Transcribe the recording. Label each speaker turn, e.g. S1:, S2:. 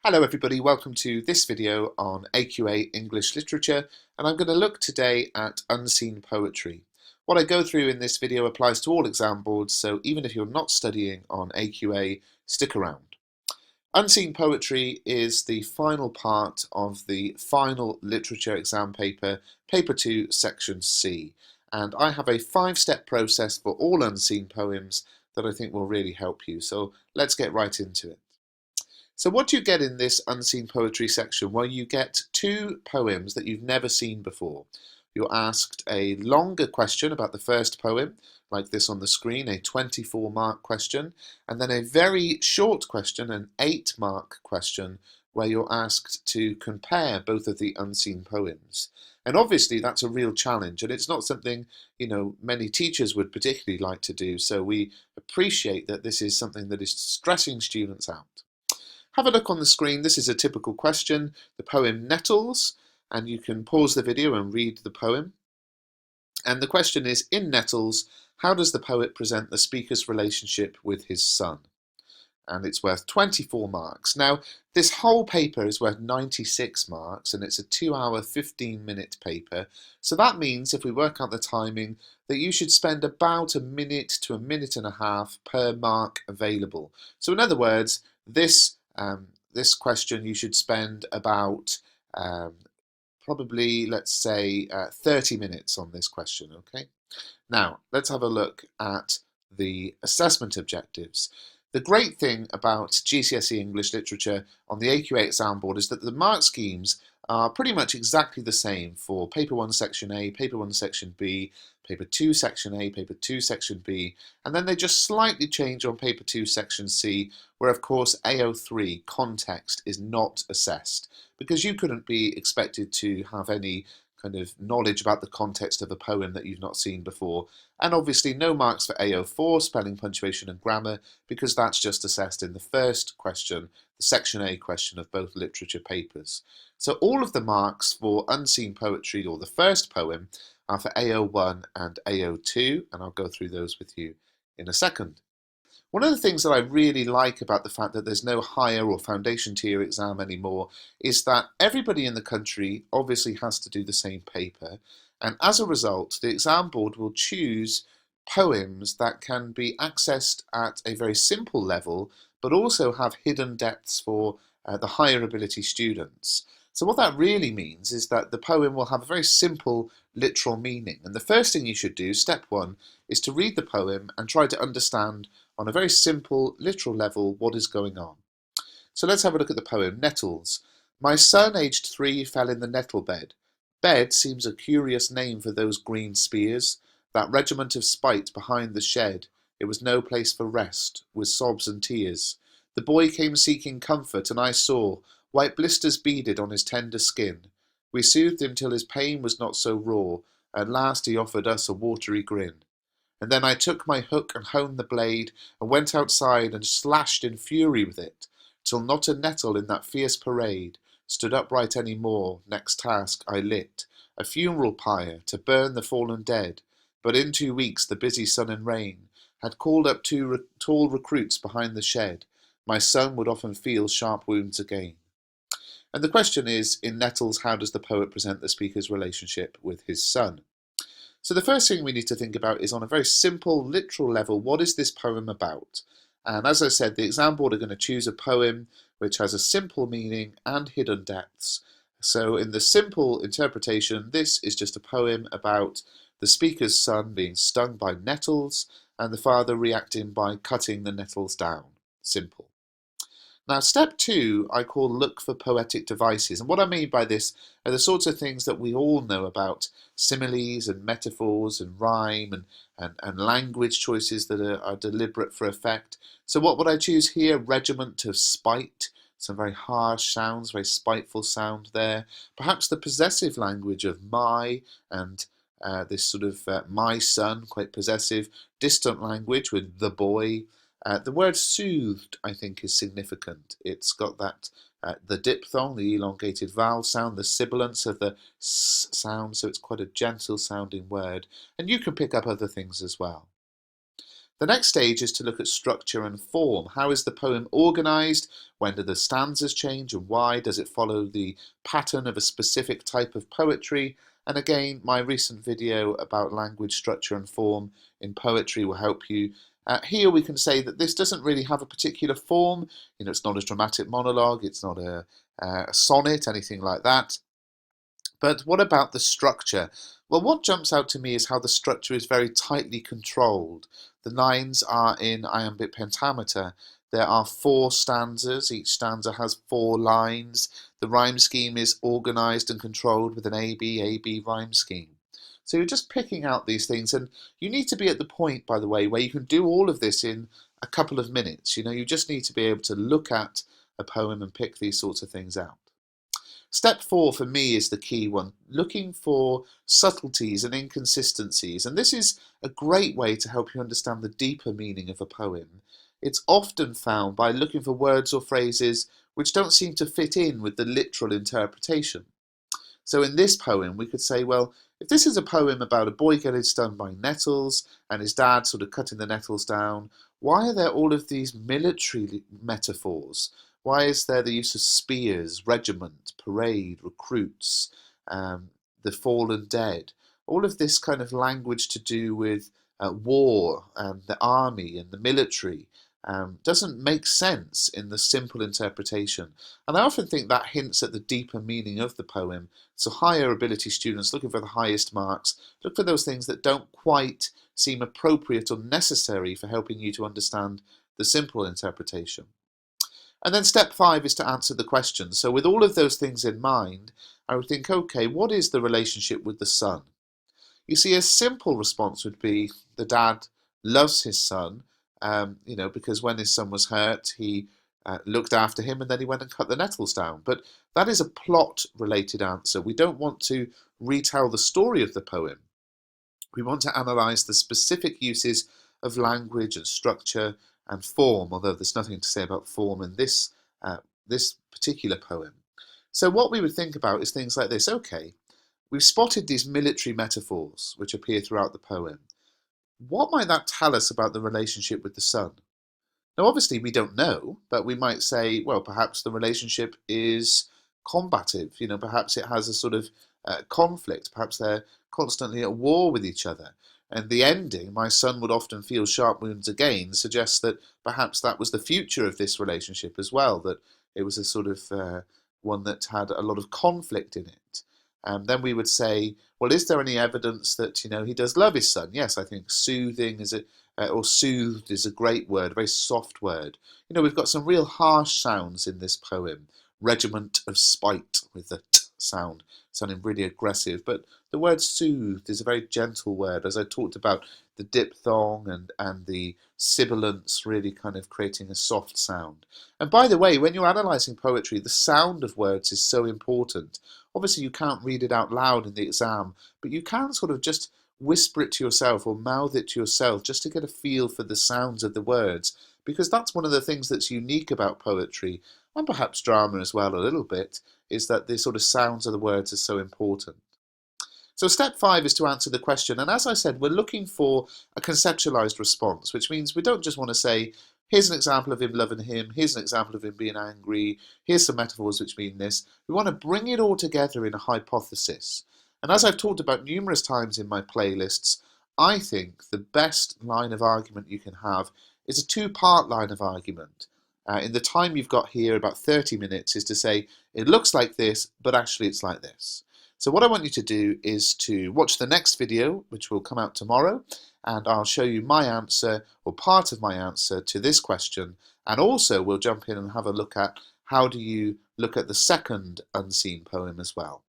S1: Hello everybody, welcome to this video on AQA English Literature, and I'm going to look today at unseen poetry. What I go through in this video applies to all exam boards, so even if you're not studying on AQA, stick around. Unseen poetry is the final part of the final literature exam paper, paper 2, section C, and I have a 5-step process for all unseen poems that I think will really help you, so let's get right into it. So what do you get in this unseen poetry section? Well, you get 2 poems that you've never seen before. You're asked a longer question about the first poem, like this on the screen, a 24-mark question, and then a very short question, an 8-mark question, where you're asked to compare both of the unseen poems. And obviously that's a real challenge, and it's not something, many teachers would particularly like to do, so we appreciate that this is something that is stressing students out. Have a look on the screen. This is a typical question, the poem Nettles, and you can pause the video and read the poem. And the question is, in Nettles, how does the poet present the speaker's relationship with his son? And it's worth 24 marks. Now, this whole paper is worth 96 marks, and it's a 2-hour, 15-minute paper. So that means, if we work out the timing, that you should spend about a minute to a minute and a half per mark available. So in other words, this question you should spend about probably, let's say, 30 minutes on this question, okay? Now, let's have a look at the assessment objectives. The great thing about GCSE English Literature on the AQA exam board is that the mark schemes are pretty much exactly the same for Paper 1 Section A, Paper 1 Section B, Paper 2 Section A, Paper 2 Section B, and then they just slightly change on Paper 2 Section C, where of course AO3, context, is not assessed, because you couldn't be expected to have any kind of knowledge about the context of a poem that you've not seen before. And obviously no marks for AO4, spelling, punctuation and grammar, because that's just assessed in the first question, the Section A question of both literature papers. So all of the marks for unseen poetry, or the first poem, are for AO1 and AO2, and I'll go through those with you in a second. One of the things that I really like about the fact that there's no higher or foundation tier exam anymore is that everybody in the country obviously has to do the same paper, and as a result the exam board will choose poems that can be accessed at a very simple level but also have hidden depths for the higher ability students. So what that really means is that the poem will have a very simple literal meaning, and the first thing you should do, step 1, is to read the poem and try to understand on a very simple, literal level, what is going on. So let's have a look at the poem, Nettles. My son, aged 3, fell in the nettle bed. Bed seems a curious name for those green spears, that regiment of spite behind the shed. It was no place for rest, with sobs and tears. The boy came seeking comfort, and I saw white blisters beaded on his tender skin. We soothed him till his pain was not so raw. At last he offered us a watery grin. And then I took my hook and honed the blade, and went outside and slashed in fury with it, till not a nettle in that fierce parade stood upright any more. Next task I lit a funeral pyre to burn the fallen dead, but in 2 weeks the busy sun and rain had called up 2 tall recruits behind the shed. My son would often feel sharp wounds again. And the question is, in Nettles, how does the poet present the speaker's relationship with his son? So the first thing we need to think about is, on a very simple, literal level, what is this poem about? And as I said, the exam board are going to choose a poem which has a simple meaning and hidden depths. So in the simple interpretation, this is just a poem about the speaker's son being stung by nettles and the father reacting by cutting the nettles down. Simple. Now, step 2 I call look for poetic devices, and what I mean by this are the sorts of things that we all know about, similes and metaphors and rhyme and language choices that are deliberate for effect. So what would I choose here? Regiment of spite, some very harsh sounds, very spiteful sound there. Perhaps the possessive language of my and this sort of my son, quite possessive, distant language with the boy. The word soothed, I think, is significant. It's got that, the diphthong, the elongated vowel sound, the sibilance of the s sound, so it's quite a gentle sounding word. And you can pick up other things as well. The next stage is to look at structure and form. How is the poem organised? When do the stanzas change and why? Does it follow the pattern of a specific type of poetry? And again, my recent video about language, structure and form in poetry will help you. Here we can say that this doesn't really have a particular form. It's not a dramatic monologue, it's not a sonnet, anything like that. But what about the structure? Well, what jumps out to me is how the structure is very tightly controlled. The lines are in iambic pentameter. There are 4 stanzas. Each stanza has 4 lines. The rhyme scheme is organised and controlled with an A-B rhyme scheme. So you're just picking out these things, and you need to be at the point, by the way, where you can do all of this in a couple of minutes. You just need to be able to look at a poem and pick these sorts of things out. Step 4 for me is the key one, looking for subtleties and inconsistencies. And this is a great way to help you understand the deeper meaning of a poem. It's often found by looking for words or phrases which don't seem to fit in with the literal interpretation. So in this poem, we could say, well, if this is a poem about a boy getting stung by nettles and his dad sort of cutting the nettles down, why are there all of these military metaphors? Why is there the use of spears, regiment, parade, recruits, the fallen dead? All of this kind of language to do with war and the army and the military doesn't make sense in the simple interpretation. And I often think that hints at the deeper meaning of the poem. So higher ability students looking for the highest marks, look for those things that don't quite seem appropriate or necessary for helping you to understand the simple interpretation. And then step 5 is to answer the question. So with all of those things in mind, I would think, okay, what is the relationship with the son? You see, a simple response would be the dad loves his son, because when his son was hurt, he looked after him and then he went and cut the nettles down. But that is a plot-related answer. We don't want to retell the story of the poem. We want to analyse the specific uses of language and structure and form, although there's nothing to say about form in this particular poem. So what we would think about is things like this. Okay, we've spotted these military metaphors which appear throughout the poem. What might that tell us about the relationship with the son? Now, obviously, we don't know, but we might say, well, perhaps the relationship is combative. Perhaps it has a sort of conflict. Perhaps they're constantly at war with each other. And the ending, my son would often feel sharp wounds again, suggests that perhaps that was the future of this relationship as well, that it was a sort of one that had a lot of conflict in it. Then we would say, well, is there any evidence that, he does love his son? Yes, I think soothing is or soothed is a great word, a very soft word. We've got some real harsh sounds in this poem. Regiment of spite with the t sound, sounding really aggressive. But the word soothed is a very gentle word, as I talked about the diphthong and the sibilants really kind of creating a soft sound. And by the way, when you're analysing poetry, the sound of words is so important. Obviously, you can't read it out loud in the exam, but you can sort of just whisper it to yourself or mouth it to yourself just to get a feel for the sounds of the words, because that's one of the things that's unique about poetry, and perhaps drama as well a little bit, is that the sort of sounds of the words are so important. So step 5 is to answer the question, and as I said, we're looking for a conceptualized response, which means we don't just want to say, here's an example of him loving him, here's an example of him being angry, here's some metaphors which mean this. We want to bring it all together in a hypothesis. And as I've talked about numerous times in my playlists, I think the best line of argument you can have is a 2-part line of argument. In the time you've got here, about 30 minutes, is to say, it looks like this, but actually it's like this. So what I want you to do is to watch the next video, which will come out tomorrow, and I'll show you my answer, or part of my answer, to this question, and also we'll jump in and have a look at how do you look at the second unseen poem as well.